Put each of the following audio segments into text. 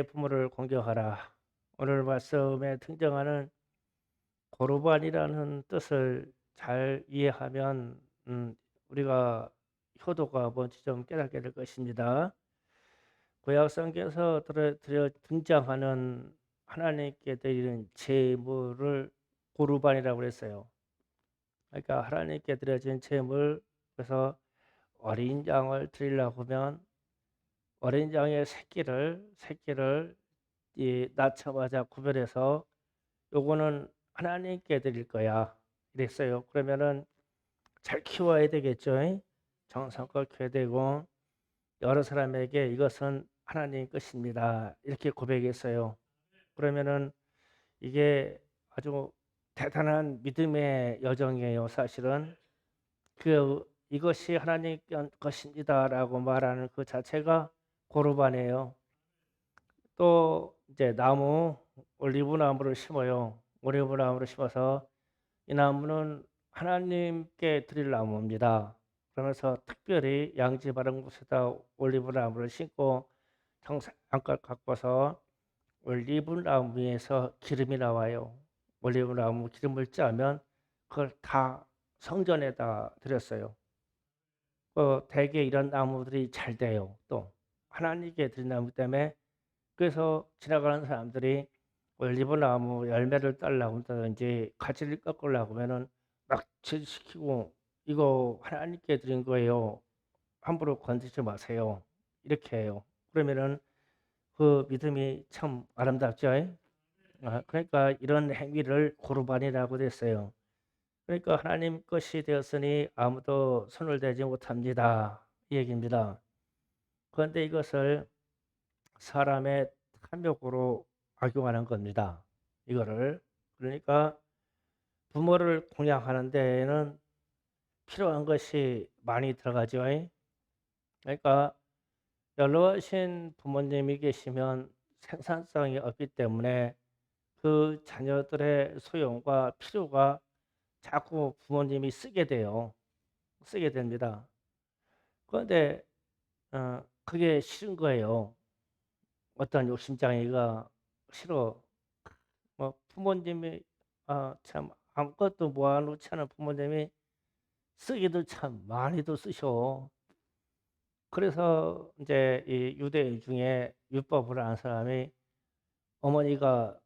부모를 공경하라. 오늘 말씀에 등장하는 고르반이라는 뜻을 잘 이해하면 우리가 효도가 뭔지 좀 깨닫게 될 것입니다. 구약 성경에서 등장하는 하나님께 드리는 제물을 고르반이라고 그랬어요. 그러니까 하나님께 드려진 제물, 그래서 어린 양을 드리려고 하면 어린 양의 새끼를 낳자마자 구별해서 요거는 하나님께 드릴 거야 이랬어요. 그러면은 잘 키워야 되겠죠. 정성껏 키워야 되고 여러 사람에게 이것은 하나님 것입니다 이렇게 고백했어요. 그러면은 이게 아주 대단한 믿음의 여정이에요. 사실은 이것이 하나님 것입니다라고 말하는 그 자체가 고르반이에요. 또 이제 올리브 나무를 심어요. 올리브 나무를 심어서 이 나무는 하나님께 드릴 나무입니다. 그러면서 특별히 양지 바른 곳에다 올리브 나무를 심고 정성껏 가꿔서 올리브 나무 위에서 기름이 나와요. 올리브 나무 기름을 짜면 그걸 다 성전에다 드렸어요. 대개 이런 나무들이 잘 돼요. 또 하나님께 드린 나무 때문에, 그래서 지나가는 사람들이 올리브 나무 열매를 따려고 한다든지 가지를 꺾으려고 하면은 막 제지시키고 이거 하나님께 드린 거예요. 함부로 건드리지 마세요. 이렇게 해요. 그러면은 그 믿음이 참 아름답죠. 그러니까 이런 행위를 고르반이라고 됐어요. 그러니까 하나님 것이 되었으니 아무도 손을 대지 못합니다. 이 얘기입니다. 그런데 이것을 사람의 탐욕으로 악용하는 겁니다. 이거를. 그러니까 부모를 공양하는 데에는 필요한 것이 많이 들어가죠. 그러니까 연로하신 부모님이 계시면 생산성이 없기 때문에 그 자녀들의 소용과 필요가 자꾸 부모님이 쓰게 돼요. 쓰게 됩니다. 그런데 그게 싫은 거예요. 어떤 욕심장애가 싫어. 부모님이 참 아무것도 모아놓지 않은 부모님이 쓰기도 참 많이도 쓰셔. 그래서 이제 이 유대인 중에 율법을 아는 사람이 어머니가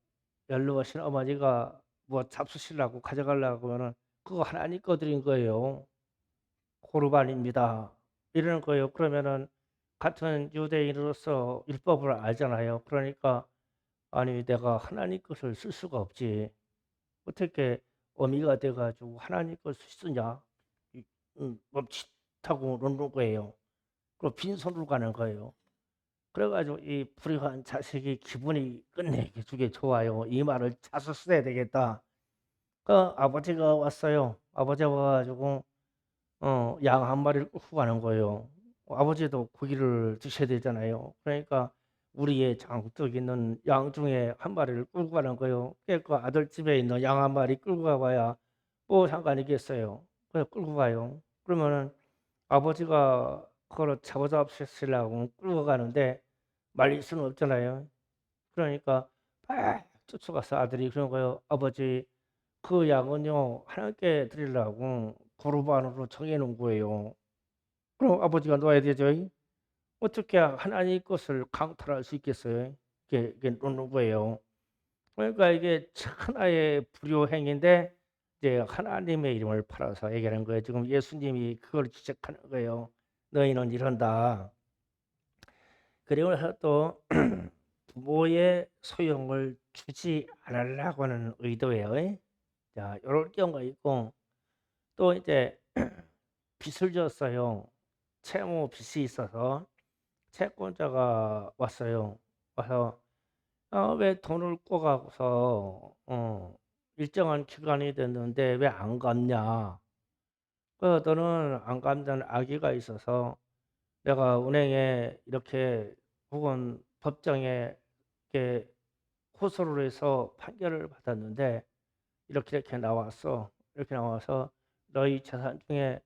연로하신 어머니가 뭐 잡수시려고 가져가려고 하면은 그거 하나님 거 드린 거예요. 고르반입니다. 이러는 거예요. 그러면은 같은 유대인으로서 율법을 알잖아요. 그러니까 아니 내가 하나님 것을 쓸 수가 없지. 어떻게 어미가 돼 가지고 하나님 것을 쓰냐. 멈칫하고 놓는 거예요. 그리고 빈손으로 가는 거예요. 그래 가지고 이 불효한 자식이 기분이 끝내주게 좋아요. '이 말을 자주 써야 되겠다.' 그 아버지가 왔어요. 아버지가 와 가지고 양 한 마리를 끌고 가는 거예요. 아버지도 고기를 드셔야 되잖아요. 그러니까 우리의 장독 있는 양 중에 한 마리를 끌고 가는 거예요. 그러니까 아들 집에 있는 양 한 마리 끌고 가 봐야 뭐 상관이겠어요. 그래서 끌고 가요. 그러면은 아버지가 그거를 잡아잡으시려고 끌고 가는데 말릴 수는 없잖아요. 그러니까 막 쫓아가서 아들이 그런 거예요. "아버지 그 양은요 하나님께 드리려고 고르반으로 정해 놓은 거예요." 그럼 아버지가 놓아야 되죠. 어떻게 하나님 것을 강탈할 수 있겠어요. 이게 놓는 거예요. 그러니까 이게 천하의 불효행위인데 이제 하나님의 이름을 팔아서 얘기하는 거예요. 지금 예수님이 그걸 지적하는 거예요. "너희는 이런다." 그리고 나서 또 부모의 소용을 주지 않으려고 하는 의도예요. 자, 요럴 경우가 있고 또 이제 빚을 졌어요. 채무 빚이 있어서 채권자가 왔어요. 와서 왜 돈을 꿔 갖고서 일정한 기간이 됐는데 왜 안 갚냐. 너는 안 갚는 악의가 있어서 내가 은행에 이렇게 혹은 법정에 이렇게 호소를 해서 판결을 받았는데 이렇게 나왔어. 이렇게 나와서 너희 재산 중에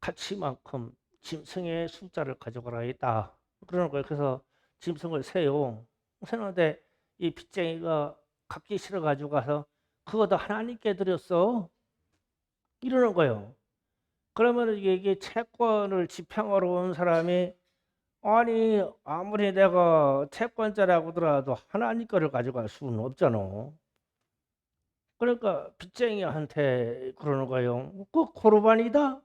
가치만큼 짐승의 숫자를 가져가라 했다. 그러는 거예요. 그래서 짐승을 세요. 세는데 이 빚쟁이가 갖기 싫어 가지고 가서 그거 다 하나님께 드렸어 이러는 거예요. 그러면 이게 채권을 집행하러 온 사람이 아니 아무리 내가 채권자라고 하더라도 하나님 거를 가져갈 수는 없잖아. 그러니까 빚쟁이한테 그러는 거예요. 그 고르반이다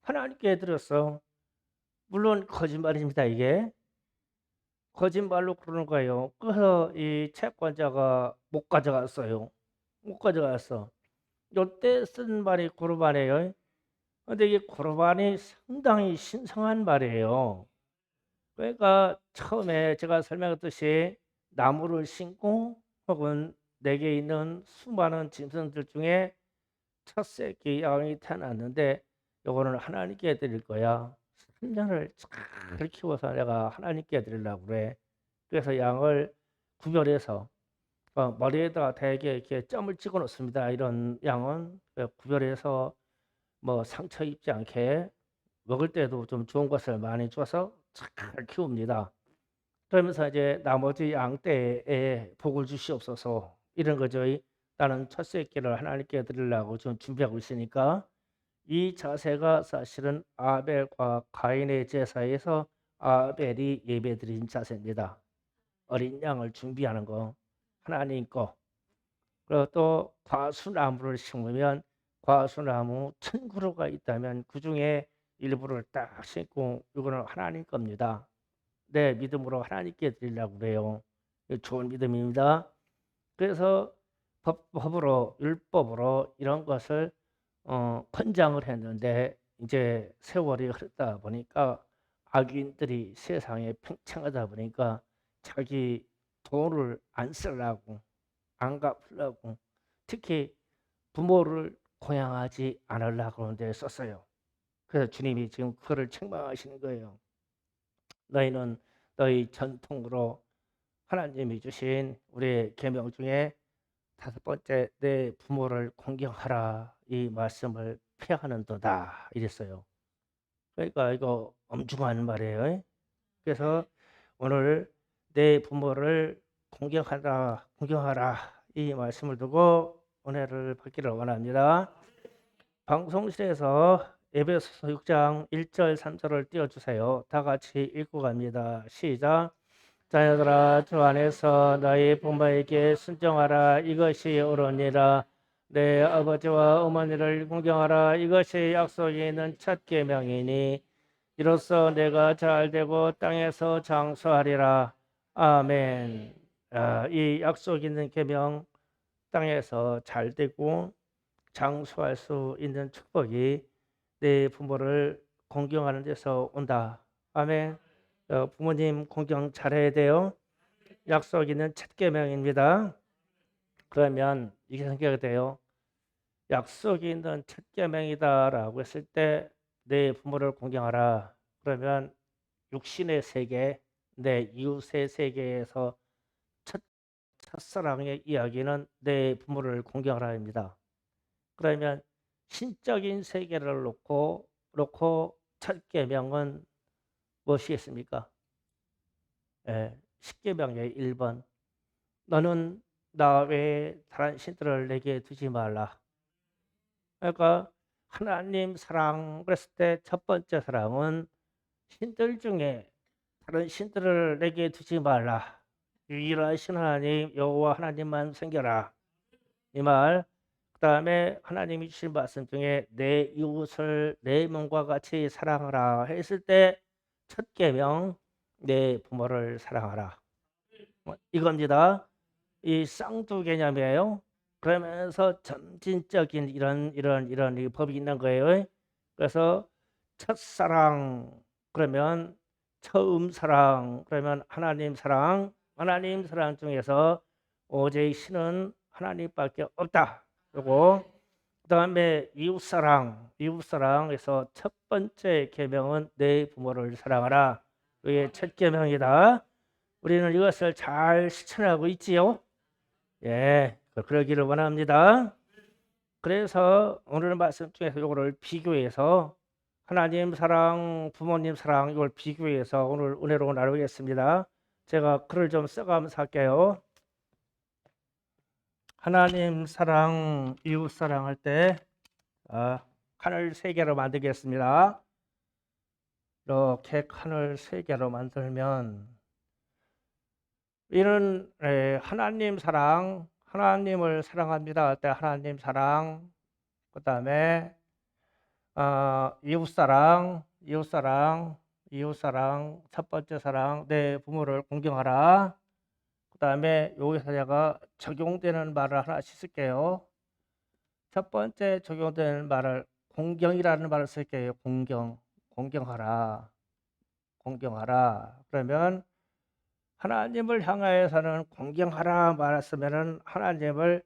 하나님께 드렸어. 물론 거짓말입니다. 이게 거짓말로 그러는 거예요. 그래서 이 채권자가 못 가져갔어요. 못 가져갔어. 요때 쓴 말이 고르반이에요. 근데 이 고르반이 상당히 신성한 말이에요. 그러니까 처음에 제가 설명했듯이 나무를 심고 혹은 내게 있는 수많은 짐승들 중에 첫 새끼 양이 태어났는데 요거는 하나님께 드릴 거야. 3년을 잘 키워서 내가 하나님께 드리려고 그래. 그래서 양을 구별해서 머리에다가 대게 이렇게 점을 찍어 놓습니다. 이런 양은 구별해서 뭐 상처 입지 않게 먹을 때도 좀 좋은 것을 많이 줘서 잘 키웁니다. 그러면서 이제 나머지 양 떼에 복을 주시옵소서 이런 거죠. 나는 첫 새끼를 하나님께 드리려고 좀 준비하고 있으니까 이 자세가 사실은 아벨과 가인의 제사에서 아벨이 예배드린 자세입니다. 어린 양을 준비하는 거 하나님 거. 그리고 또 과수나무를 심으면 과수나무 1000그루가 있다면 그 중에 일부를 딱 심고 이거는 하나님 겁니다. 내 믿음으로 하나님께 드리려고 그래요. 좋은 믿음입니다. 그래서 법으로 율법으로 이런 것을 권장을 했는데 이제 세월이 흐르다 보니까 악인들이 세상에 팽창하다 보니까 자기 돈을 안 쓰려고 안 갚으려고 특히 부모를 공양하지 않으려고 하는데 썼어요. 그래서 주님이 지금 그거를 책망하시는 거예요. 너희는 너희 전통으로 하나님이 주신 우리의 계명 중에 5번째 내 부모를 공경하라 이 말씀을 폐하는도다 이랬어요. 그러니까 이거 엄중한 말이에요. 그래서 오늘 내 부모를 공경하라 이 말씀을 두고 은혜를 받기를 원합니다. 방송실에서 에베소서 6장 1절 3절을 띄워주세요. 다 같이 읽고 갑니다. 시작. 자녀들아 주 안에서 너희 부모에게 순종하라 이것이 옳으니라. 내 아버지와 어머니를 공경하라 이것이 약속이 있는 첫 계명이니 이로써 내가 잘되고 땅에서 장수하리라. 아멘. 이 약속 있는 계명 땅에서 잘되고 장수할 수 있는 축복이 내 부모를 공경하는 데서 온다. 아멘. 부모님 공경 잘해야 돼요. 약속 있는 첫 계명입니다. 그러면 이게 생각이 돼요. 약속이 있는 첫 계명이다라고 했을 때 내 부모를 공경하라. 그러면 육신의 세계, 내 이웃의 세계에서 첫사랑의 이야기는 내 부모를 공경하라입니다. 그러면 신적인 세계를 놓고 첫 계명은 무엇이겠습니까? 십계명의 1번 너는 나 외에 다른 신들을 내게 두지 말라. 그러니까 하나님 사랑 그랬을 때 첫 번째 사랑은 신들 중에 다른 신들을 내게 두지 말라. 유일하신 하나님 여호와 하나님만 섬겨라. 이 말. 그 다음에 하나님이 주신 말씀 중에 내 이웃을 내 몸과 같이 사랑하라 했을 때 첫 계명 내 부모를 사랑하라. 이겁니다. 이 쌍두 개념이에요. 그러면서 점진적인 이런 이 법이 있는 거예요. 그래서 첫사랑 그러면 처음 사랑 그러면 하나님 사랑 중에서 오직 신은 하나님밖에 없다. 그리고 그다음에 이웃사랑에서 첫 번째 계명은 내 부모를 사랑하라. 이게 첫 계명이다. 우리는 이것을 잘 실천하고 있지요. 예, 그러기를 원합니다. 그래서 오늘 말씀 중에서 이거를 비교해서 하나님 사랑, 부모님 사랑 이걸 비교해서 오늘 은혜로 나누겠습니다. 제가 글을 좀 써가면서 할게요. 하나님 사랑, 이웃 사랑할 때 칸을 3개로 만들겠습니다. 이렇게 칸을 3개로 만들면 이는 하나님 사랑, 하나님을 사랑합니다 할 때 하나님 사랑, 그 다음에 이웃 사랑, 이웃 사랑, 이웃 사랑, 첫 번째 사랑, 내 부모를 공경하라. 그 다음에 여기서 제가 적용되는 말을 하나씩 쓸게요. 첫 번째 적용되는 말을 공경이라는 말을 쓸게요. 공경, 공경하라, 공경하라. 그러면 하나님을 향하여서는 공경하라 말했으면은 하나님을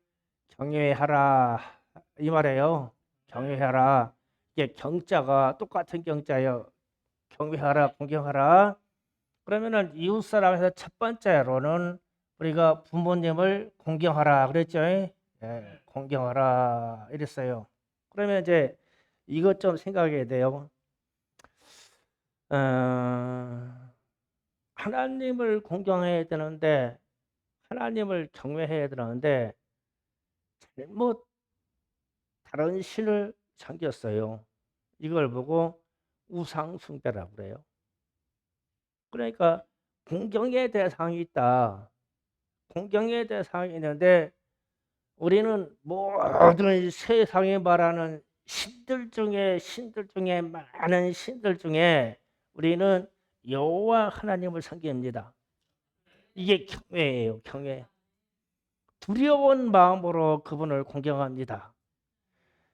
경외하라 이 말이에요. 경외하라. 이게 경자가 똑같은 경자예요. 경외하라, 공경하라. 그러면은 이웃 사람에서 첫 번째로는 우리가 부모님을 공경하라 그랬죠. 예, 공경하라 이랬어요. 그러면 이제 이것 좀 생각해야 돼요. 하나님을 공경해야 되는데 하나님을 경외해야 되는데 잘못 다른 신을 섬겼어요. 이걸 보고 우상 숭배라고 그래요. 그러니까 공경의 대상이 있다. 공경의 대상이 있는데 우리는 모든 세상에 말하는 신들 중에 많은 신들 중에 우리는 여호와 하나님을 섬깁니다. 이게 경외예요. 경외. 두려운 마음으로 그분을 공경합니다.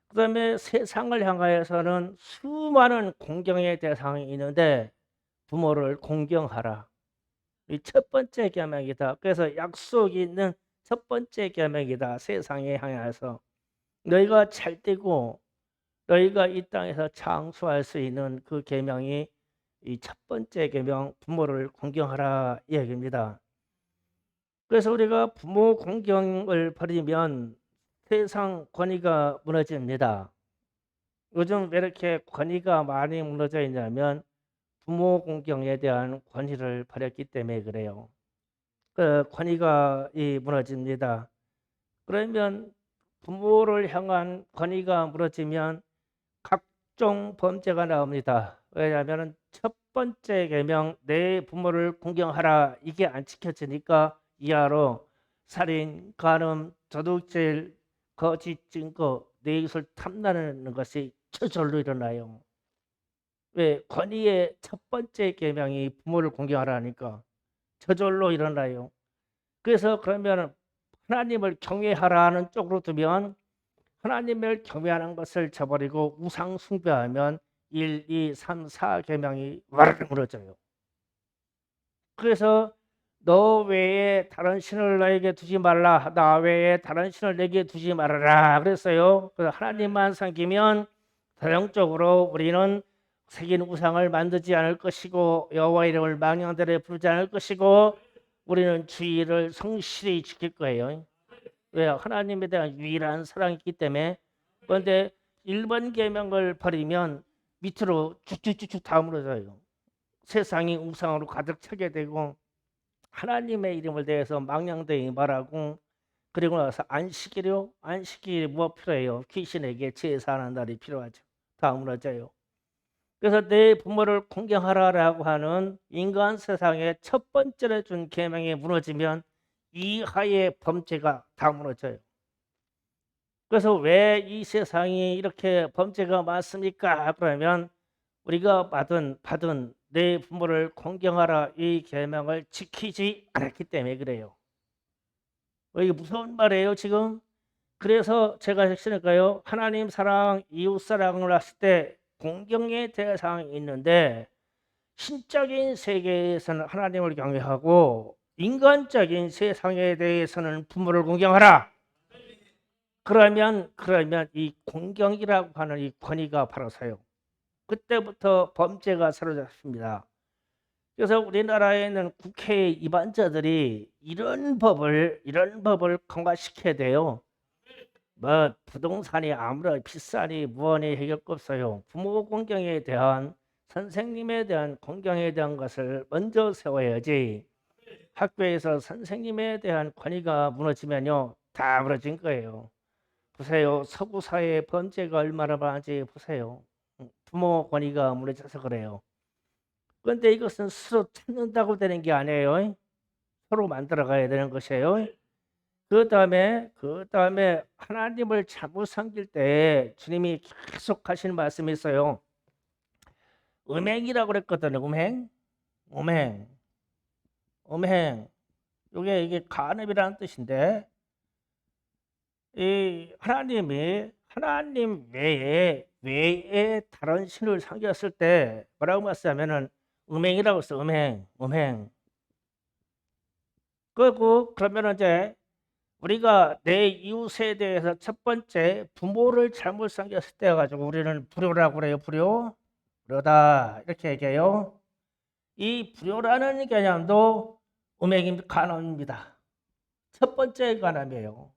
그 다음에 세상을 향하여서는 수많은 공경의 대상이 있는데 부모를 공경하라. 이 첫 번째 계명이다. 그래서 약속이 있는 첫 번째 계명이다. 세상에 향해서 너희가 잘되고 너희가 이 땅에서 장수할 수 있는 그 계명이 이 첫 번째 계명 부모를 공경하라 이 얘기입니다. 그래서 우리가 부모 공경을 버리면 세상 권위가 무너집니다. 요즘 왜 이렇게 권위가 많이 무너져 있냐면 부모 공경에 대한 권위를 버렸기 때문에 그래요. 그 권위가 무너집니다. 그러면 부모를 향한 권위가 무너지면 각종 범죄가 나옵니다. 왜냐하면 첫 번째 계명 내 부모를 공경하라 이게 안 지켜지니까 이하로 살인, 간음, 도둑질, 거짓 증거, 내 이웃을 탐나는 것이 저절로 일어나요. 왜? 권위의 첫 번째 계명이 부모를 공경하라니까 저절로 일어나요. 그래서 그러면 하나님을 경외하라는 쪽으로 두면 하나님을 경외하는 것을 저버리고 우상 숭배하면 1, 2, 3, 4 계명이 와르르 무너져요. 그래서 너 외에 다른 신을 너에게 두지 말라. 나 외에 다른 신을 내게 두지 말아라 그랬어요. 그래서 하나님만 섬기면 전형적으로 우리는 새긴 우상을 만들지 않을 것이고 여호와 이름을 망령되게 부르지 않을 것이고 우리는 주의를 성실히 지킬 거예요. 왜? 하나님에 대한 유일한 사랑이 있기 때문에. 그런데 1번 계명을 버리면 밑으로 쭉쭉쭉쭉 다 무너져요. 세상이 우상으로 가득 차게 되고 하나님의 이름을 대해서 망령되이 말하고 그리고 나서 안식일이 무엇 필요해요? 귀신에게 제사하는 날이 필요하죠. 다 무너져요. 그래서 내 부모를 공경하라라고 하는 인간 세상의 첫 번째로 준 계명이 무너지면 이하의 범죄가 다 무너져요. 그래서 왜 이 세상이 이렇게 범죄가 많습니까? 그러면 우리가 받은 내 부모를 공경하라 이 계명을 지키지 않았기 때문에 그래요. 이게 무서운 말이에요 지금. 그래서 제가 핵심일까요? 하나님 사랑, 이웃 사랑을 했을 때 공경의 대상이 있는데 신적인 세계에서는 하나님을 경외하고 인간적인 세상에 대해서는 부모를 공경하라. 그러면 이 공경이라고 하는 이 권위가 바로 서요. 그때부터 범죄가 사로잡습니다. 그래서 우리나라에는 국회 입안자들이 이런 법을 강화시켜야 돼요. 뭐 부동산이 아무리 비싸니 무언이 해결 없어요. 부모 공경에 대한 선생님에 대한 공경에 대한 것을 먼저 세워야지. 학교에서 선생님에 대한 권위가 무너지면요, 다 무너진 거예요. 보세요. 서구 사회의 범죄가 얼마나 많은지 보세요. 부모 권위가 무너져서 그래요. 그런데 이것은 스스로 찾는다고 되는 게 아니에요. 서로 만들어가야 되는 것이에요. 그 다음에 하나님을 잘못 섬길 때 주님이 계속 하시는 말씀이 있어요. 음행이라고 그랬거든요. 음행. 이게 간음이라는 뜻인데, 이 하나님 외에 다른 신을 섬겼을 때 뭐라고 말씀하면은 음행이라고 써. 음행. 그러면 이제 우리가 내 이웃에 대해서 첫 번째 부모를 잘못 섬겼을 때 가지고 우리는 불효라고 그래요. 불효다 이렇게 얘기해요. 이 불효라는 개념도 간음입니다. 첫 번째 간음이에요.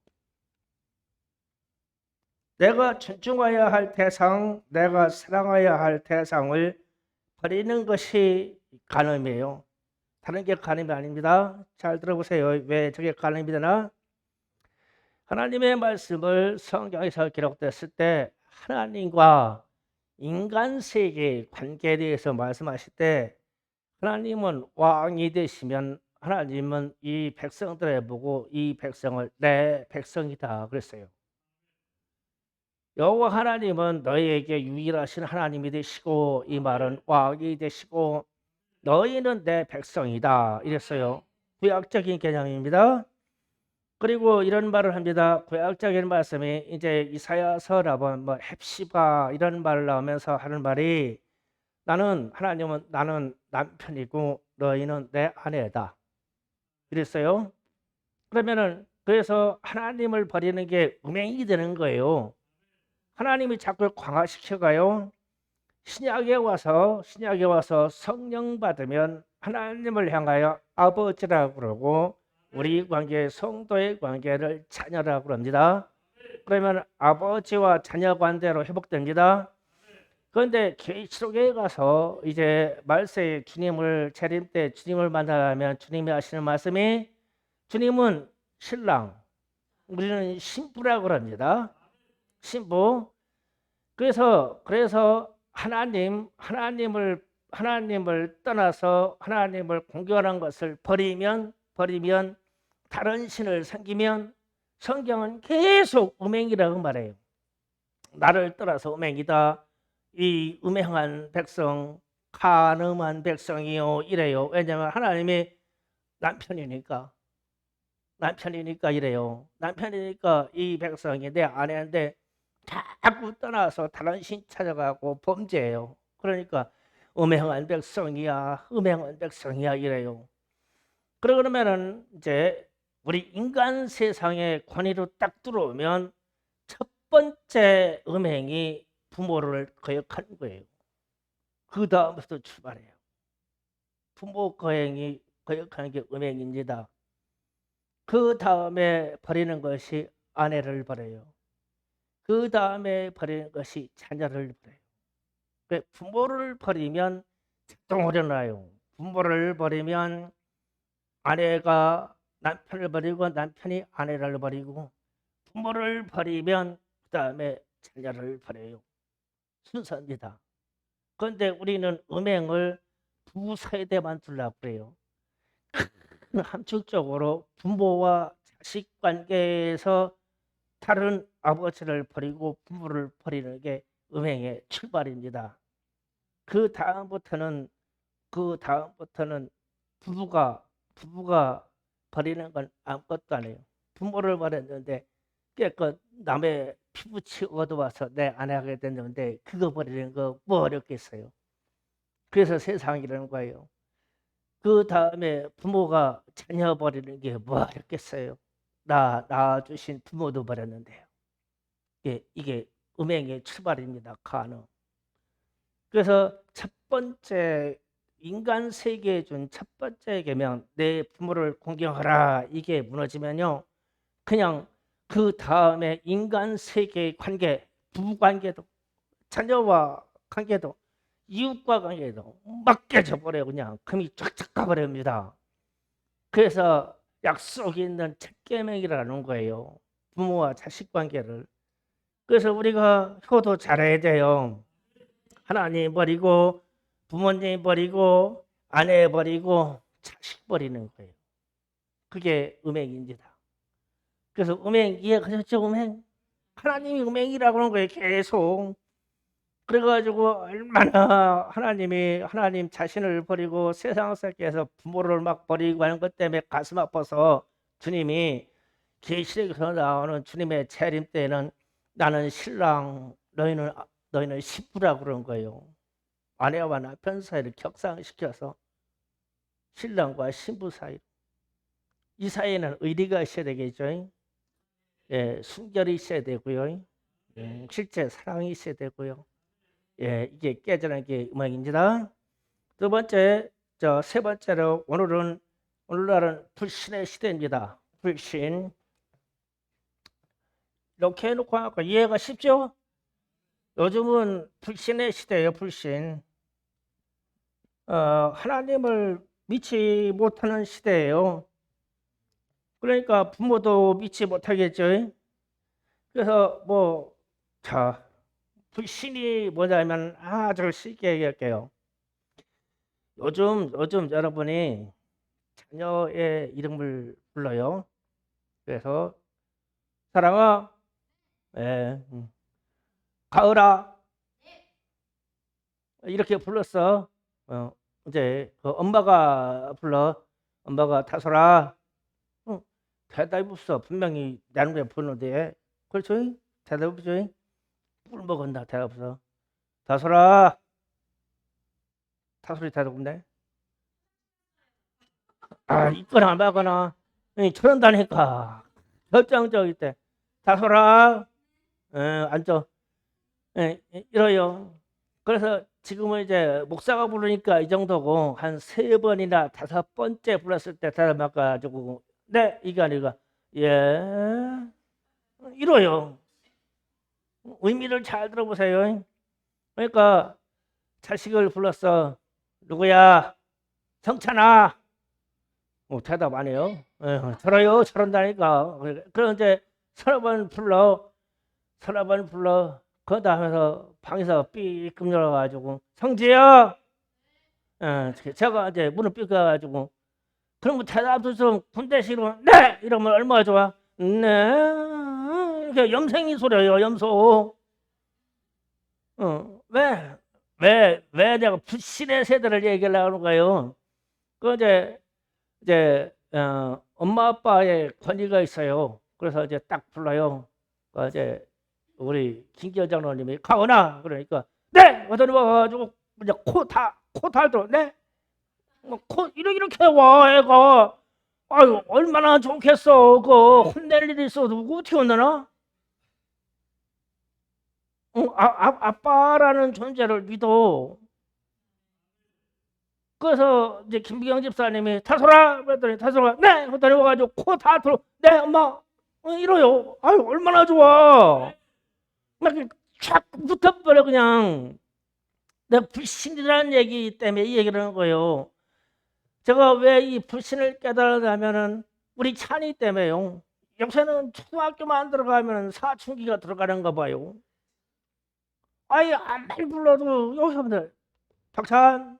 내가 존중해야 할 대상, 내가 사랑해야 할 대상을 버리는 것이 간음이에요. 다른 게 간음이 아닙니다. 잘 들어보세요. 왜 저게 간음이 되나? 하나님의 말씀을 성경에서 기록됐을 때 하나님과 인간 세계의 관계에 대해서 말씀하실 때 하나님은 왕이 되시면 하나님은 이 백성들에 보고 이 백성을 내 백성이다 그랬어요. 여호와 하나님은 너희에게 유일하신 하나님이 되시고 이 말은 왕이 되시고 너희는 내 백성이다 이랬어요. 구약적인 개념입니다. 그리고 이런 말을 합니다. 구약적인 말씀이 이제 이사야서라고 뭐 헵시바 이런 말 나오면서 하는 말이 하나님은 나는 남편이고 너희는 내 아내다 이랬어요. 그래서 하나님을 버리는 게 음행이 되는 거예요. 하나님이 자꾸 강화시켜가요. 신약에 와서 성령 받으면 하나님을 향하여 아버지라고 그러고 우리 관계 성도의 관계를 자녀라고 합니다. 그러면 아버지와 자녀 관계로 회복됩니다. 그런데 계시록에 가서 이제 말세에 주님을 재림 때 주님을 만나면 주님이 하시는 말씀이 주님은 신랑, 우리는 신부라고 합니다. 신부. 그래서 하나님을 떠나서 하나님을 공경하는 것을 버리면 다른 신을 섬기면 성경은 계속 음행이라고 말해요. 나를 떠나서 음행이다. 이 음행한 백성, 간음한 백성이요 이래요. 왜냐하면 하나님이 남편이니까 이래요. 남편이니까 이 백성이 내 아내인데 자꾸 떠나서 다른 신 찾아가고 범죄해요. 그러니까 음행한 백성이야 이래요. 그러면은 이제 우리 인간 세상의 권위로 딱 들어오면 첫 번째 음행이 부모를 거역하는 거예요. 그 다음부터 출발해요. 부모 거역하는 게 음행입니다. 그 다음에 버리는 것이 아내를 버려요. 그 다음에 버리는 것이 자녀를 버려요. 부모를 버리면 작동을 일어나요. 부모를 버리면 아내가 남편을 버리고 남편이 아내를 버리고 부모를 버리면 그 다음에 자녀를 버려요. 순서입니다. 그런데 우리는 음행을 두 세대만 두려고 그래요. 함축적으로 부모와 자식 관계에서 다른 아버지를 버리고 부모를 버리는 게 음행의 출발입니다. 그 다음부터는 부부가 버리는 건 아무것도 아니에요. 부모를 버렸는데 깨끗 남의 피부치 얻어와서 내 아내가 됐는데 그거 버리는 거 뭐 어렵겠어요. 그래서 세상이 이러는 거예요. 그 다음에 부모가 자녀 버리는 게 뭐 어렵겠어요. 낳아주신 부모도 버렸는데요. 이게 음행의 출발입니다. 간음. 그래서 첫 번째 인간 세계에 준 첫 번째 계명 내 부모를 공경하라 이게 무너지면요. 그냥 그 다음에 인간 세계의 관계, 부부 관계도 자녀와 관계도 이웃과 관계도 막 깨져버려 그냥 금이 쫙쫙 가버립니다. 그래서 약속이 있는 첫 계명이라는 거예요. 부모와 자식 관계를. 그래서 우리가 효도 잘해야 돼요. 하나님 버리고 부모님 버리고 아내 버리고 자식 버리는 거예요. 그게 음행입니다. 그래서 음행 이해하셨죠? 음행. 하나님이 음행이라고 하는 거예요. 계속. 그래가지고 얼마나 하나님 자신을 버리고 세상 속에서 부모를 막 버리고 하는 것 때문에 가슴 아파서 주님이 계시록에서 나오는 주님의 재림 때에는 나는 신랑 너희는 신부라고 그런 거예요. 아내와 남편 사이를 격상시켜서 신랑과 신부 사이, 이 사이에는 의리가 있어야 되겠죠. 예, 순결이 있어야 되고요. 실제 사랑이 있어야 되고요. 예, 이게 깨져나가는 게 음악입니다. 두 번째, 세 번째로 오늘날은 불신의 시대입니다. 불신. 이렇게 해놓고 하니까 이해가 쉽죠? 요즘은 불신의 시대예요. 불신. 하나님을 믿지 못하는 시대예요. 그러니까 부모도 믿지 못하겠죠. 그래서 불신이 뭐냐면 아주 쉽게 얘기할게요. 요즘 여러분이 자녀의 이름을 불러요. 그래서 사랑아, 예, 가을아, 이렇게 불렀어. 이제 그 엄마가 불러. 엄마가 다솔아, 대답이 없어. 분명히 나는 게 부르는데, 그렇죠? 대답 없죠? 꿀 먹었나? 대답 없어. 다솔아, 다솔이 대답 없네. 있거나 말거나 저런다니까. 결정적일 때 다솔아, 앉아. 이래요. 그래서 지금은 이제 목사가 부르니까 이 정도고 한 3번이나 5번째 불렀을 때 대답 가지고 네 이게 아니라 예 이래요. 의미를 잘 들어보세요. 그러니까 자식을 불렀어. 누구야? 성찬아. 대답 안 해요. 저러요 저런다니까. 그런데 서너 번 불러. 그 다음에서 방에서 삐끔 열어가지고 성지야, 제가 이제 문을 삐 가가지고 그러면 대답도 좀 군대식으로 네 이러면 얼마나 좋아. 네 이렇게 염생이 소리예요. 염소. 왜 내가 불신의 세대를 얘기하려고 하는 거예요. 그 이제 엄마 아빠의 권위가 있어요. 그래서 이제 딱 불러요. 그 이제 우리 김기현 장로님이 가거나 그러니까 네 어떤 와가지고 이제 코 달도 네 코 이렇게 와 애가 아유 얼마나 좋겠어. 그 혼낼 일이 있어도 어떻게 혼내나? 아빠라는 존재를 믿어. 그래서 이제 김기경 집사님이 다솔아 그랬더니 다솔아 네 그랬더니 와가지고 코 다 들어 네 엄마 이러요. 아유 얼마나 좋아. 막 이렇게 촥 붙어버려 그냥. 내가 불신이라는 얘기 때문에 이 얘기를 하는 거예요. 제가 왜 이 불신을 깨달았냐면은 우리 찬이 때문에요. 요새는 초등학교만 들어가면 사춘기가 들어가는가 봐요. 아이 안만 불러도 여기서부터 박찬,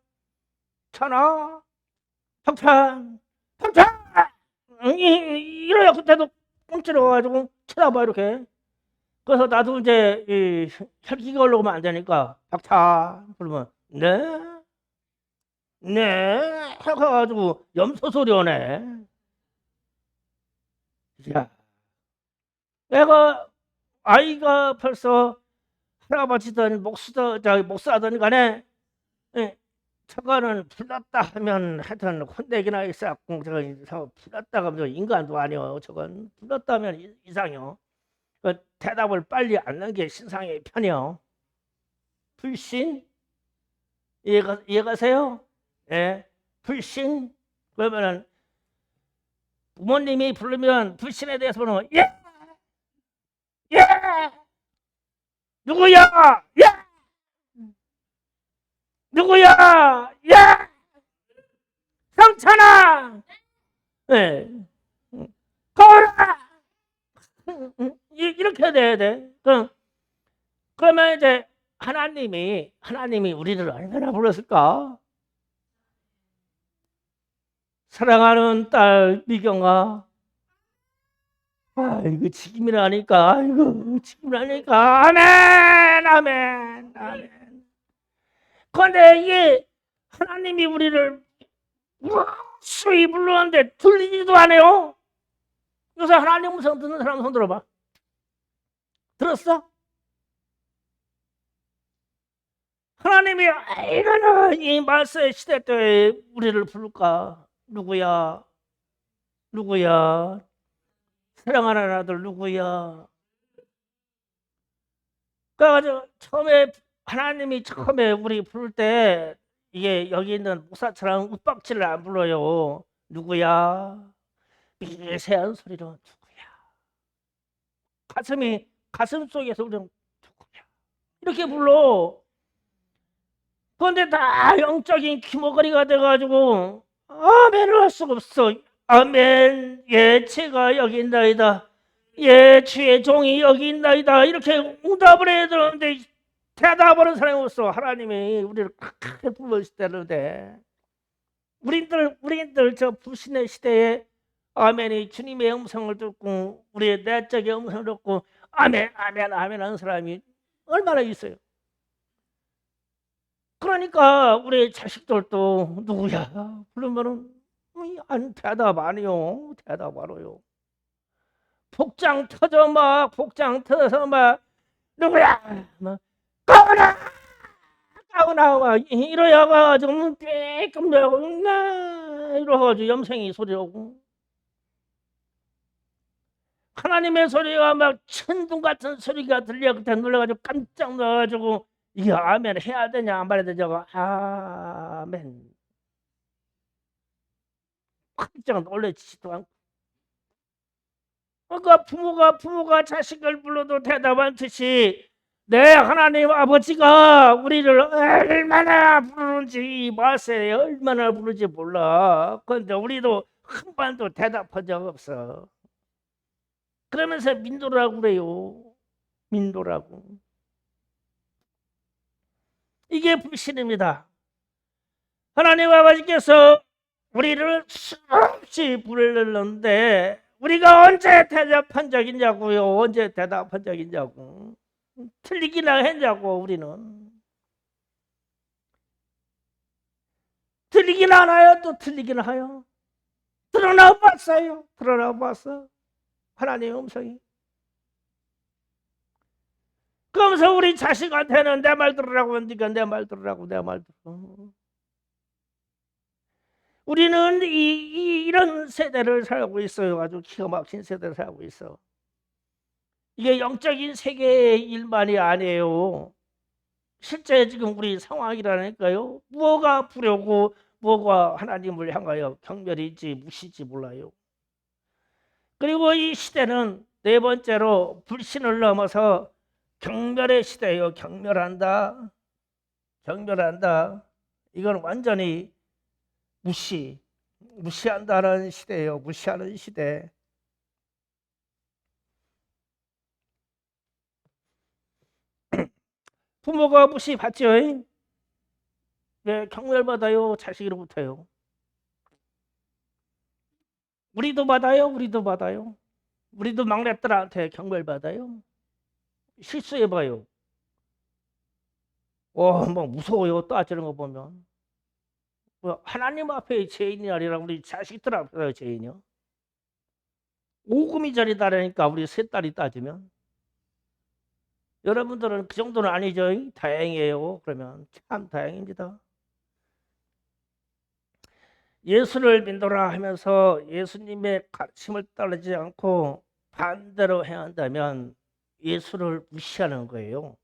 찬아, 박찬, 박찬 이래요. 그때도 꼼짝해가지고 쳐다봐 이렇게. 그래서 나도 이제 혈기가 올라오면 안 되니까 박찬 부르면 네, 네 해가지고 염소 소리 오네. 야, 내가 아이가 벌써 할아버지든 목사든 간에 예, 처가는 불났다 하면 하여튼 혼내기나 있었고 저거 불났다가 하면 인간도 아니요. 저건 불났다 하면 이상해요. 그 대답을 빨리 않는 게 신상의 편이요. 불신 이해가세요? 예, 불신 그러면은 부모님이 부르면 불신에 대해서 부르면 예, 예, 누구야, 예, 누구야, 예, 성찬아, 예. 가오라! 이렇게 돼야 돼. 그러면 이제 하나님이 우리를 얼마나 불렀을까? 사랑하는 딸 미경아, 이거 지금이라니까, 아멘, 아멘, 아멘. 그런데 이게 하나님이 우리를 수히 불렀는데 들리지도 않아요. 요새 하나님 음성 듣는 사람 손 들어봐. 들었어? 하나님이 얼마나 이 말세 시대 때 우리를 부를까? 누구야? 사랑하는 아들 누구야? 그래가지고 하나님이 처음에 우리 부를 때 이게 여기 있는 목사처럼 윽박지를 안 불러요. 누구야? 미세한 소리로 누구야? 가슴 속에서 우리는 누구야? 이렇게 불러. 그런데 다 영적인 귀머거리가 돼가지고 아멘을 할 수가 없어. 아멘. 예, 제가 여기 있나이다. 예, 주의 종이 여기 있나이다. 이렇게 응답을 해야 되는데 대답하는 사람이 없어. 하나님이 우리를 크게 불러주시다는데 우리들 저 불신의 시대에 아멘이 주님의 음성을 듣고 우리의 내적인 음성을 듣고 아멘 하는 사람이 얼마나 있어요. 그러니까 우리 자식들도 누구야 부르면은 안 대답 안 해요. 복장 터져서 막 누구야 막 까거나 막 이러야가지고 삐끔 내고 이러가지고 염생이 소리하고 하나님의 소리가 막 천둥 같은 소리가 들려. 그때 놀라가지고 깜짝 놀라가지고 이게 아멘 해야 되냐 안 말해야 되냐고 아멘 깜짝 놀래지도 않고. 그러니까 부모가 자식을 불러도 대답 안 듯이 내 하나님 아버지가 우리를 얼마나 부르는지 말세에 얼마나 부르는지 몰라. 그런데 우리도 한 번도 대답한 적 없어. 그러면서 민도라고 그래요. 민도라고. 이게 불신입니다. 하나님 아버지께서 우리를 수없이 부르는데 우리가 언제 대답한 적 있냐고요. 언제 대답한 적 있냐고. 틀리기나 했냐고. 우리는 틀리기나 하나요? 또 틀리기나 하요. 드러나 봤어요. 하나님의 음성이. 그러면서 우리 자식한테는 내 말 들으라고 하니까 내 말 들으라고. 우리는 이런 세대를 살고 있어요. 아주 기가 막힌 세대를 살고 있어. 이게 영적인 세계의 일만이 아니에요. 실제 지금 우리 상황이라니까요. 뭐가 부려고 뭐가 하나님을 향하여 경멸인지 무시인지 몰라요. 그리고 이 시대는 네 번째로 불신을 넘어서 경멸의 시대예요. 경멸한다. 이건 완전히 무시한다는 시대예요. 무시하는 시대. 부모가 무시받죠. 네, 경멸받아요. 자식으로부터요. 우리도 받아요. 우리도 막내딸한테 경멸받아요. 실수해봐요. 뭐 무서워요. 따지는 거 보면. 하나님 앞에 죄인이 아니라 우리 자식들 앞에 죄인이요. 오금이 자리다라니까 우리 세 딸이 따지면. 여러분들은 그 정도는 아니죠. 다행이에요. 그러면 참 다행입니다. 예수를 믿노라 하면서 예수님의 가르침을 따르지 않고 반대로 행한다면 예수를 무시하는 거예요.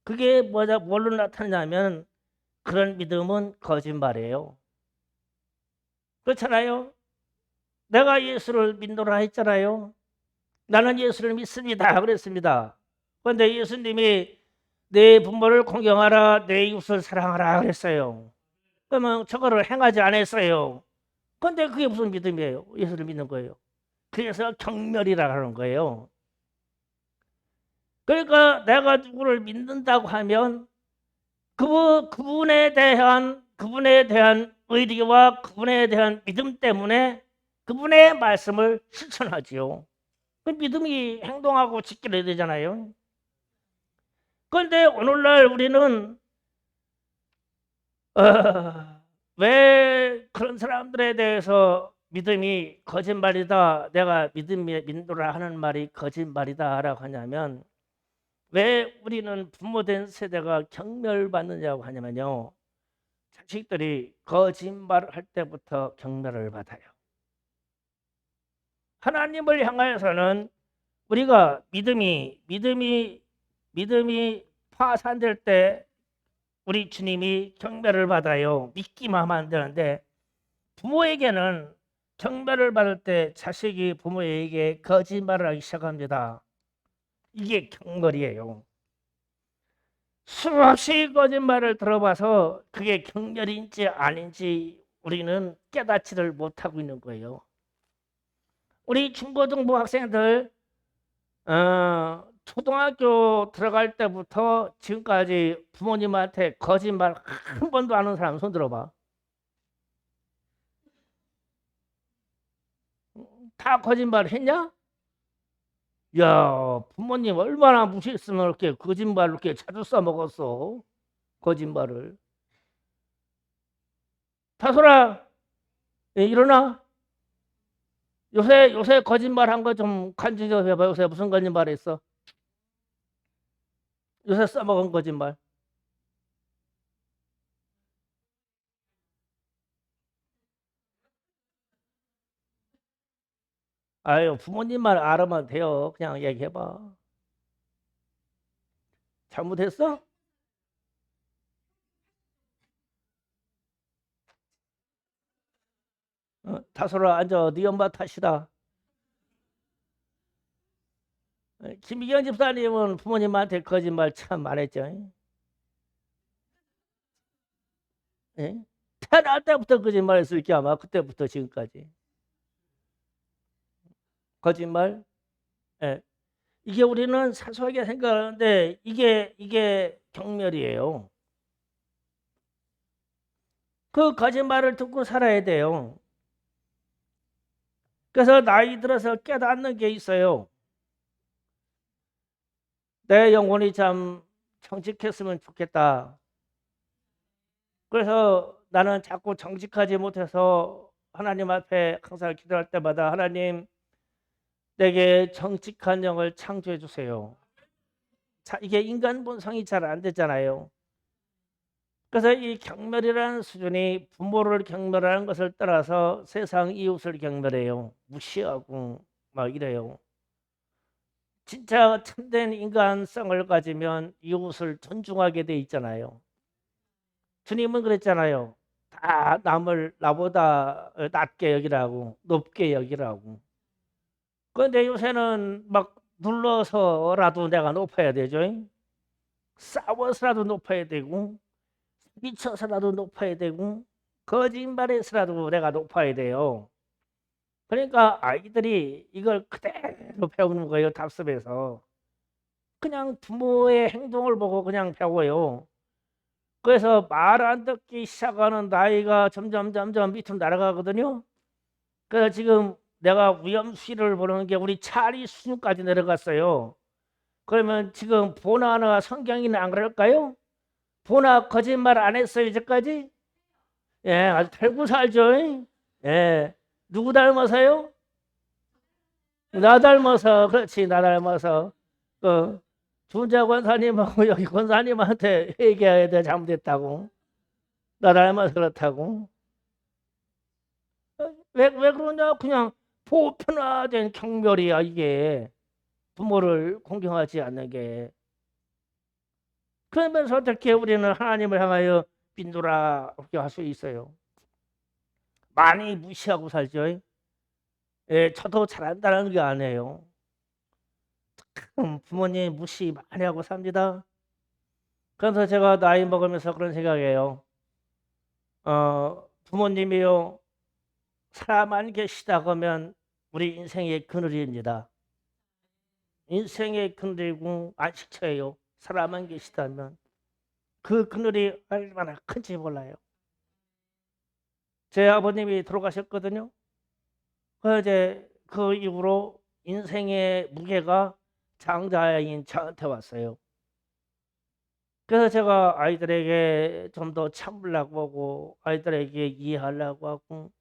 그게 뭘로 나타나냐면 그런 믿음은 거짓말이에요. 그렇잖아요. 내가 예수를 믿노라 했잖아요. 나는 예수를 믿습니다. 그랬습니다. 그런데 예수님이 내 부모를 공경하라, 내 이웃을 사랑하라 그랬어요. 그러면 저거를 행하지 않았어요. 근데 그게 무슨 믿음이에요? 예수를 믿는 거예요. 그래서 경멸이라 하는 거예요. 그러니까 내가 누구를 믿는다고 하면 그분에 대한 의리와 그분에 대한 믿음 때문에 그분의 말씀을 실천하지요. 그 믿음이 행동하고 지켜야 되잖아요. 그런데 오늘날 우리는 왜 그런 사람들에 대해서 믿음이 거짓말이다, 내가 믿음이 믿노라 하는 말이 거짓말이다라고 하냐면, 왜 우리는 부모된 세대가 경멸받느냐고 하냐면요, 자식들이 거짓말을 할 때부터 경멸을 받아요. 하나님을 향하여서는 우리가 믿음이 파산될 때 우리 주님이 경멸을 받아요. 믿기만 하면 안 되는데, 부모에게는 경멸을 받을 때 자식이 부모에게 거짓말을 하기 시작합니다. 이게 경멸이에요. 수없이 거짓말을 들어봐서 그게 경멸인지 아닌지 우리는 깨닫지를 못하고 있는 거예요. 우리 중고등부 학생들 초등학교 들어갈 때부터 지금까지 부모님한테 거짓말 한 번도 안 하는 사람 손 들어봐. 다 거짓말 했냐? 야, 부모님 얼마나 무시했으면 이렇게 거짓말을 이렇게 자주 써먹었어. 거짓말을. 다솔아, 일어나. 요새 거짓말 한 거 좀 간증 좀 해봐. 요새 무슨 거짓말 했어? 요새 써먹은 거짓말. 아유, 부모님 말 알아면 돼요. 그냥 얘기해봐. 잘못했어? 다솔아, 앉아. 네 엄마 탓이다. 김미경 집사님은 부모님한테 거짓말 참 많았죠. 예? 태어날 때부터 거짓말했을 게 아마 그때부터 지금까지. 거짓말. 예. 이게 우리는 사소하게 생각하는데 이게 경멸이에요. 그 거짓말을 듣고 살아야 돼요. 그래서 나이 들어서 깨닫는 게 있어요. 내 영혼이 참 정직했으면 좋겠다. 그래서 나는 자꾸 정직하지 못해서 하나님 앞에 항상 기도할 때마다 하나님, 내게 정직한 영을 창조해 주세요. 자, 이게 인간 본성이 잘 안 되잖아요. 그래서 이 경멸이라는 수준이 부모를 경멸하는 것을 떠나서 세상 이웃을 경멸해요. 무시하고 막 이래요. 진짜 참된 인간성을 가지면 이웃을 존중하게 돼 있잖아요. 주님은 그랬잖아요. 다 남을 나보다 낮게 여기라고, 높게 여기라고. 그런데 요새는 막 눌러서라도 내가 높아야 되죠. 싸워서라도 높아야 되고, 미쳐서라도 높아야 되고, 거짓말해서라도 내가 높아야 돼요. 그러니까 아이들이 이걸 그대로 배우는 거예요. 답습에서. 그냥 부모의 행동을 보고 그냥 배워요. 그래서 말 안 듣기 시작하는 나이가 점점 밑으로 날아가거든요. 그래서 지금 내가 위험수위를 보는 게 우리 차리 수준까지 내려갔어요. 그러면 지금 보나나 성경이는 안 그럴까요? 보나 거짓말 안 했어요 이제까지? 예, 아주 달고 살죠. 예, 누구 닮아서요? 나 닮아서. 그렇지, 나 닮아서. 준자 권사님하고 여기 권사님한테 얘기해야 돼. 잘못했다고. 나 닮아서 그렇다고. 왜 그러냐? 그냥 보편화된 경멸이야 이게. 부모를 공경하지 않는 게. 그러면서 어떻게 우리는 하나님을 향하여 빈도라 할 수 있어요? 많이 무시하고 살죠. 예, 저도 잘한다는 게 아니에요. 부모님 무시 많이 하고 삽니다. 그래서 제가 나이 먹으면서 그런 생각이에요. 부모님이요, 사람만 계시다 그러면 우리 인생의 그늘입니다. 인생의 그늘이고 안식처예요. 사람만 계시다면 그 그늘이 얼마나 큰지 몰라요. 제 아버님이 돌아가셨거든요. 이제 그 이후로 인생의 무게가 장자인 저한테 왔어요. 그래서 제가 아이들에게 좀 더 참으려고 하고 아이들에게 이해하려고 하고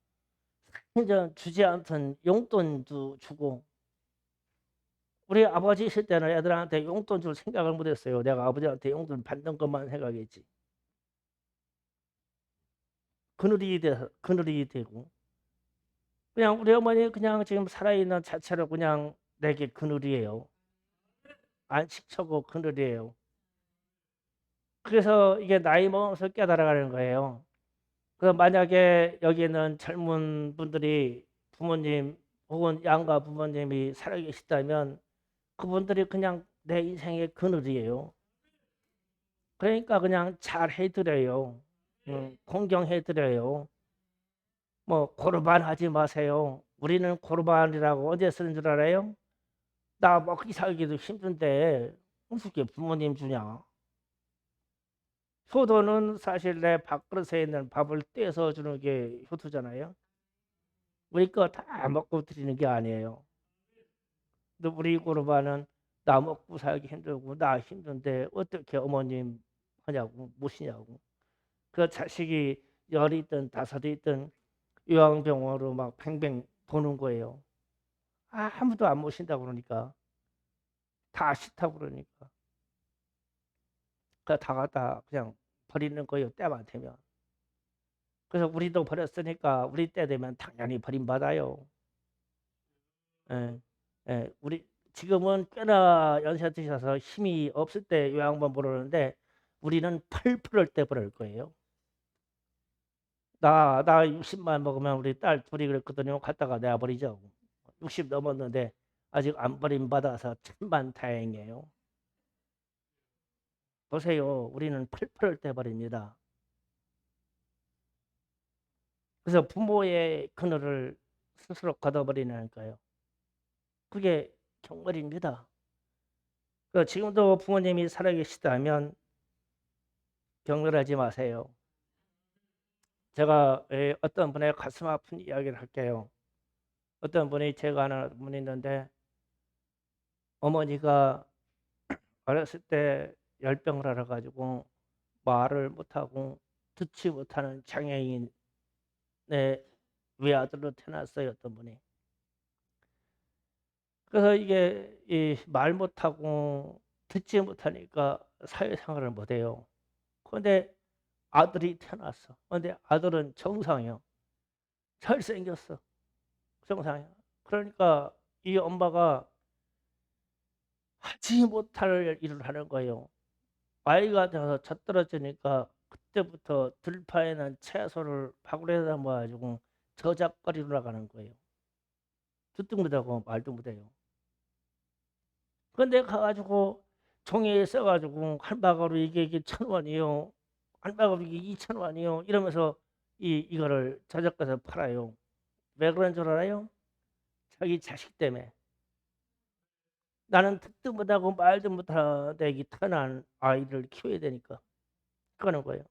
이제 주지 않던 용돈도 주고 우리 아버지 있을 때는 애들한테 용돈 줄 생각을 못했어요. 내가 아버지한테 용돈 받는 것만 생각했지. 그늘이 되고 그냥 우리 어머니 그냥 지금 살아있는 자체로 그냥 내게 그늘이에요. 안식처고 그늘이에요. 그래서 이게 나이 먹어서 깨달아가는 거예요. 그래서 만약에 여기는 젊은 분들이 부모님 혹은 양가 부모님이 살아계시다면 그분들이 그냥 내 인생의 그늘이에요. 그러니까 그냥 잘 해드려요. 공경해드려요. 뭐 고르반 하지 마세요. 우리는 고르반이라고 언제 쓰는 줄 알아요? 나 먹기 살기도 힘든데 어떻게 부모님 주냐? 효도는 사실 내 밥그릇에 있는 밥을 떼서 주는 게 효도잖아요. 우리 거 다 먹고 드리는 게 아니에요. 근데 우리 고르반은 나 먹고 살기 힘들고 나 힘든데 어떻게 어머님 하냐고 모시냐고. 그 자식이 열이 있든 다섯이 있든 요양병원으로 막 팽팽 도는 거예요. 아무도 안 모신다고 그러니까 다 싫다고 그러니까 그 다 갖다 그냥 버리는 거예요. 때만 되면. 그래서 우리도 버렸으니까 우리 때 되면 당연히 버림받아요. 예, 예, 우리 지금은 꽤나 연세 드셔서 힘이 없을 때 요양원 보러오는데 우리는 펄 푸를 때 보낼 거예요. 나 60만 먹으면 우리 딸 둘이 그랬거든요. 갔다가 내가 버리죠. 60 넘었는데 아직 안 버림받아서 천만 다행이에요. 보세요. 우리는 펄펄 때 버립니다. 그래서 부모의 그늘을 스스로 걷어버리는 거예요. 그게 경멸입니다. 지금도 부모님이 살아계시다면 경멸하지 마세요. 제가 어떤 분의 가슴 아픈 이야기를 할게요. 어떤 분이 제가 아는 분이 있는데 어머니가 어렸을 때 열병을 알아가지고 말을 못하고 듣지 못하는 장애인의 외아들로 태어났어요. 어떤 분이. 그래서 이게 말 못하고 듣지 못하니까 사회생활을 못해요. 그런데 아들이 태어났어. 그런데 아들은 정상이요. 잘생겼어. 정상이야. 그러니까 이 엄마가 하지 못할 일을 하는 거예요. 아이가 돼서 젖떨어지니까 그때부터 들판에는 채소를 바구니에다 모아가지고 저작거리로 나가는 거예요. 듣도 못하고 말도 못해요. 근데 가가지고 종이에 써가지고 한 바구로 이게 1,000원이요. 한 바구로 이게 2,000원이요. 이러면서 이거를 저작해서 팔아요. 왜 그런 줄 알아요? 자기 자식 때문에. 나는 듣도 못하고 말도 못하는 이 태어난 아이를 키워야 되니까 그러는 거예요.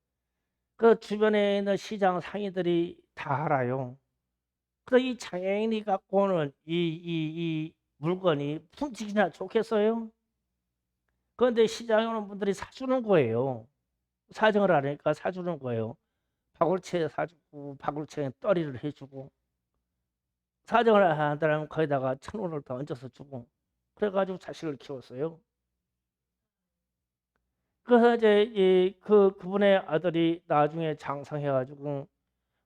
그 주변에 있는 시장 상인들이 다 알아요. 그래서 이 장애인이 갖고 오는 이 물건이 품질이나 좋겠어요? 그런데 시장에 오는 분들이 사주는 거예요. 사정을 하니까 사주는 거예요. 바굴채 사주고 바굴채에 떨이를 해주고 사정을 한다면 거기다가 1,000원을 더 얹어서 주고 그래가지고 자식을 키웠어요. 그래서 이제 그분의 아들이 나중에 장성해가지고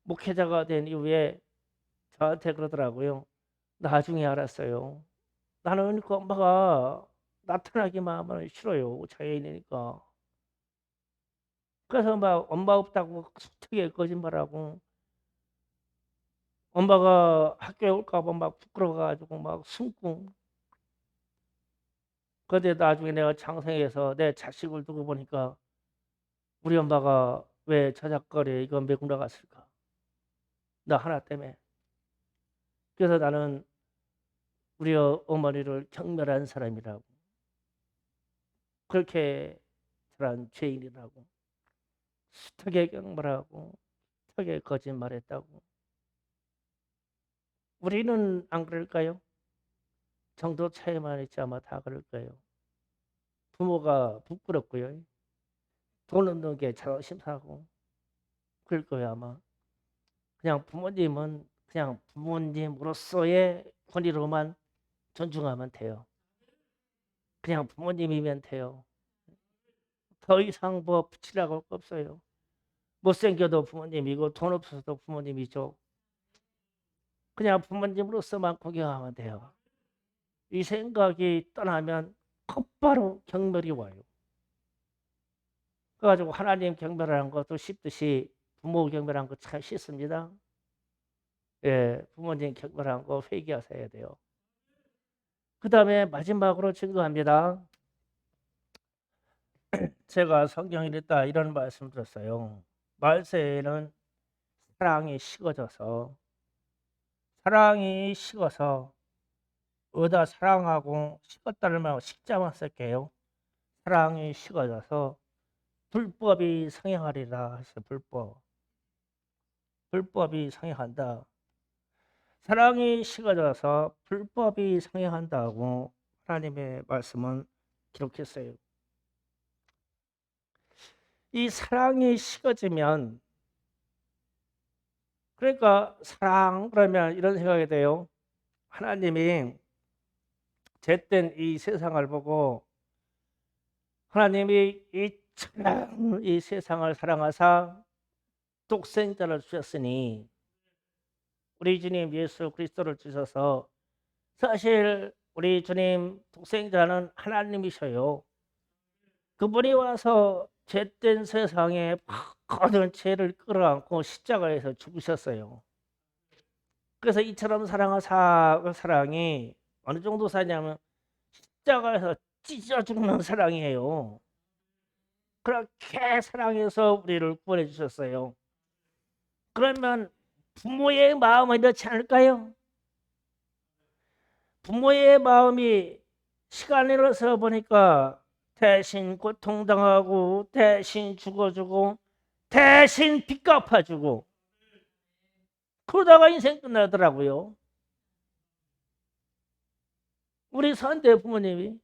목회자가 된 이후에 저한테 그러더라고요. 나중에 알았어요. 나는 그 엄마가 나타나기만 하면 싫어요. 장애인이니까. 그래서 막 엄마 없다고 어떻게 거짓말하고 엄마가 학교에 올까 봐 막 부끄러워가지고 막 숨고. 그런데 나중에 내가 장성해서 내 자식을 두고 보니까 우리 엄마가 왜 저작거리에 이거 메고 나갔을까? 나 하나 때문에. 그래서 나는 우리 어머니를 경멸한 사람이라고, 그렇게 저런 죄인이라고, 숱하게 경멸하고 숱하게 거짓말했다고. 우리는 안 그럴까요? 정도 차이만 있지 아마 다 그럴 거예요. 부모가 부끄럽고요. 돈 없는 게 자존심 상하고 그럴 거예요 아마. 그냥 부모님은 그냥 부모님으로서의 권위로만 존중하면 돼요. 그냥 부모님이면 돼요. 더 이상 뭐 붙이라고 할 거 없어요. 못생겨도 부모님이고 돈 없어도 부모님이죠. 그냥 부모님으로서만 구경하면 돼요. 이 생각이 떠나면 곧바로 경멸이 와요. 그래가지고 하나님 경멸하는 것도 쉽듯이 부모 경멸한 거 참 쉽습니다. 예, 부모님 경멸한 거 회개하셔야 돼요. 그 다음에 마지막으로 증거합니다. 제가 성경에 있다 이런 말씀 들었어요. 말세에는 사랑이 식어져서, 사랑이 식어서, 어디다 사랑하고 식었다는 말하고 식자만 쓸게요. 사랑이 식어져서 불법이 성행하리라 하셔. 불법이 성행한다. 사랑이 식어져서 불법이 성행한다고 하나님의 말씀은 기록했어요. 이 사랑이 식어지면, 그러니까 사랑 그러면 이런 생각이 돼요. 하나님이 잿된 이 세상을 보고 하나님이 이 세상을 사랑하사 독생자를 주셨으니, 우리 주님 예수 그리스도를 주셔서, 사실 우리 주님 독생자는 하나님이셔요. 그분이 와서 죄된 세상에 모든 죄를 끌어안고 십자가에서 죽으셨어요. 그래서 이처럼 사랑하사 그 사랑이 어느 정도 사냐면 십자가에서 찢어 죽는 사랑이에요. 그렇게 사랑해서 우리를 구원해 주셨어요. 그러면 부모의 마음은 이렇지 않을까요? 부모의 마음이 시간이 흘러서 보니까 대신 고통당하고 대신 죽어주고 대신 빚 갚아주고 그러다가 인생 끝나더라고요. 우리 선대 부모님이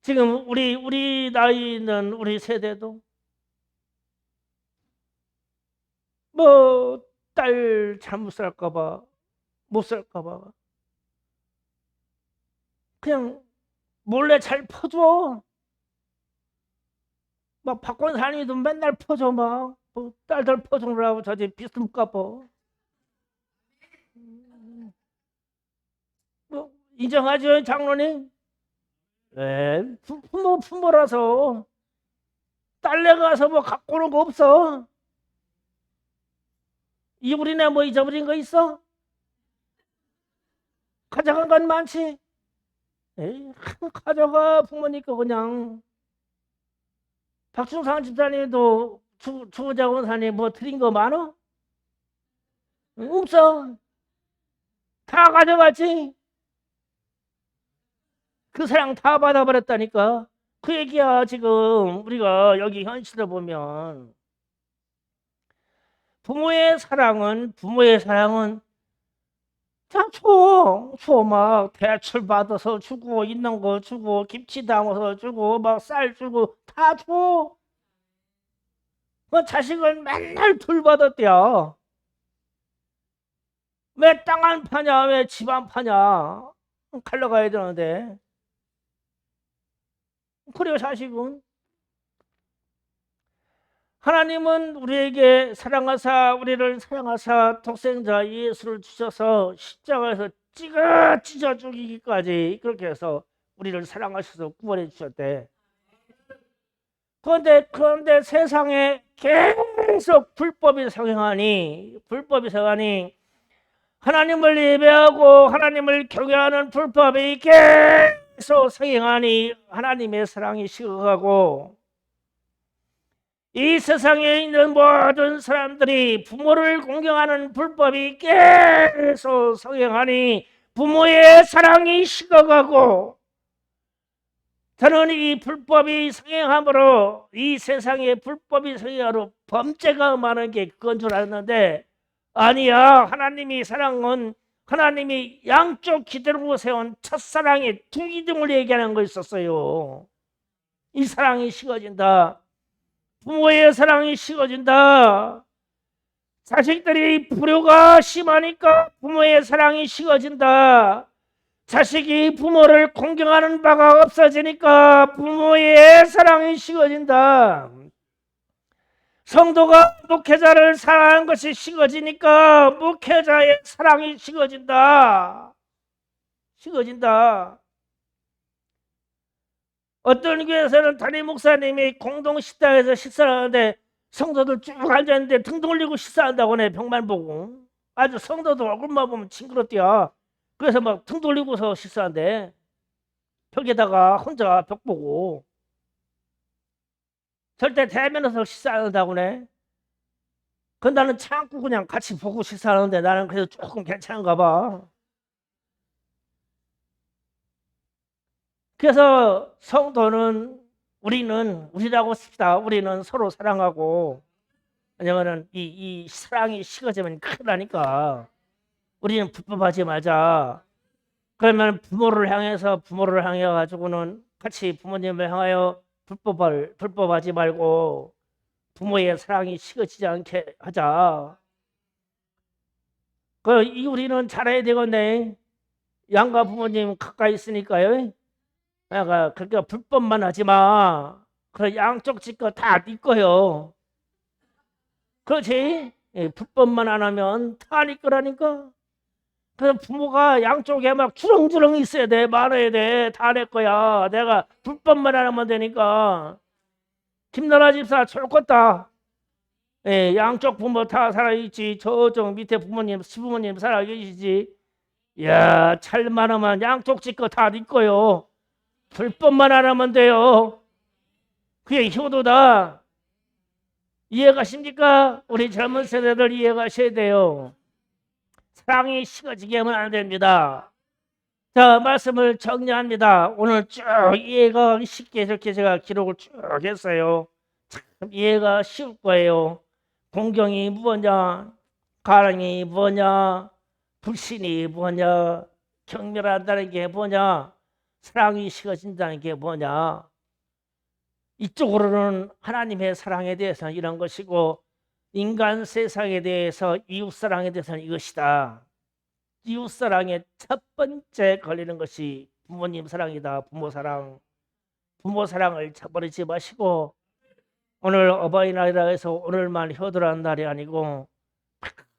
지금 우리 나이 있는 우리 세대도 뭐 딸 잘못 살까봐 못 살까봐 그냥 몰래 잘 퍼줘. 막 박권 사람이도 맨날 퍼줘. 막 뭐 딸들 퍼주느라고 저지 비스듬 갚어. 뭐 인정하죠 장로님? 예, 부모라서 딸내 가서 뭐 갖고 오는 거 없어. 이불이나 뭐 잊어버린 거 있어? 가져간 건 많지. 에이, 가져가 부모님 거 그냥. 박충상 집사님도 주자원사님 뭐 드린 거 많어? 없어. 다 가져갔지. 그 사랑 다 받아버렸다니까. 그 얘기야. 지금 우리가 여기 현실을 보면 부모의 사랑은 다 줘. 막 대출 받아서 주고 있는 거 주고 김치 담아서 주고 막 쌀 주고 다 줘. 그 자식을 맨날 둘 받았대요. 왜 땅 안 파냐? 왜 집 안 파냐? 갈러 가야 되는데. 그래요 자식은. 하나님은 우리에게 우리를 사랑하사 독생자 예수를 주셔서 십자가에서 찢어 죽이기까지 그렇게 해서 우리를 사랑하셔서 구원해 주셨대. 그런데 세상에 계속 불법이 성행하니 하나님을 예배하고 하나님을 경외하는 불법이 계속 성행하니 하나님의 사랑이 식어가고 이 세상에 있는 모든 사람들이 부모를 공경하는 불법이 계속 성행하니 부모의 사랑이 식어가고, 저는 이 불법이 성행함으로, 이 세상에 불법이 성행함으로 범죄가 많은 게 그건 줄 알았는데 아니야. 하나님이 사랑은 하나님이 양쪽 기대로 세운 첫사랑의 두 기둥을 얘기하는 거 있었어요. 이 사랑이 식어진다. 부모의 사랑이 식어진다. 자식들이 불효가 심하니까 부모의 사랑이 식어진다. 자식이 부모를 공경하는 바가 없어지니까 부모의 사랑이 식어진다. 성도가 목회자를 사랑하는 것이 식어지니까 목회자의 사랑이 식어진다. 식어진다. 어떤 교회에서는 담임 목사님이 공동 식당에서 식사를 하는데 성도들 쭉 앉아있는데 등 돌리고 식사한다고 해. 벽만 보고. 아주 성도들 얼굴만 보면 징그럽대요. 그래서 막 등 돌리고서 식사한대. 벽에다가 혼자 벽 보고. 절대 대면에서 식사 안 한다고 해. 그 나는 참고 그냥 같이 보고 식사하는데 나는 그래도 조금 괜찮은가 봐. 그래서 성도는 우리라고 씁시다. 우리는 서로 사랑하고, 왜냐면은 이 사랑이 식어지면 큰일 나니까 우리는 불법하지 말자. 그러면 부모를 향해 가지고는 같이 부모님을 향하여 불법하지 말고 부모의 사랑이 식어지지 않게 하자. 우리는 잘해야 되겠네. 양가 부모님 가까이 있으니까요. 그러니까 불법만 하지 마. 그래 양쪽 집거 다 네 거요. 그렇지? 불법만 안 하면 다 네 거라니까. 그래서 부모가 양쪽에 막 주렁주렁 있어야 돼. 많아야 돼. 다 내 거야. 내가 불법만 안 하면 되니까. 김나라 집사 좋겠다. 양쪽 부모 다 살아있지. 저쪽 밑에 부모님, 시부모님 살아계시지. 야, 잘만 하면 양쪽 집거 다 네 거요. 불법만 안 하면 돼요. 그게 효도다. 이해가십니까? 우리 젊은 세대들 이해가셔야 돼요. 사랑이 식어지게 하면 안 됩니다. 자, 말씀을 정리합니다. 오늘 쭉 이해가 쉽게 이렇게 제가 기록을 쭉 했어요. 참 이해가 쉬울 거예요. 공경이 무엇냐, 가랑이 뭐냐, 불신이 뭐냐, 경멸한다는 게 뭐냐, 사랑이 식어진다는 게 뭐냐. 이쪽으로는 하나님의 사랑에 대해서는 이런 것이고, 인간 세상에 대해서 이웃사랑에 대해서는 이것이다. 이웃사랑의 첫 번째 걸리는 것이 부모님 사랑이다. 부모 사랑을 저버리지 마시고, 오늘 어버이날이라 해서 오늘만 효도라는 날이 아니고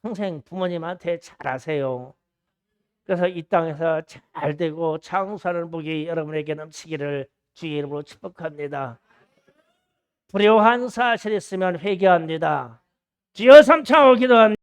평생 부모님한테 잘하세요. 그래서 이 땅에서 잘 되고 장수하는 복이 여러분에게 넘치기를 주의 이름으로 축복합니다. 불효한 사실이 있으면 회개합니다. 주여 삼창을 기도합니다.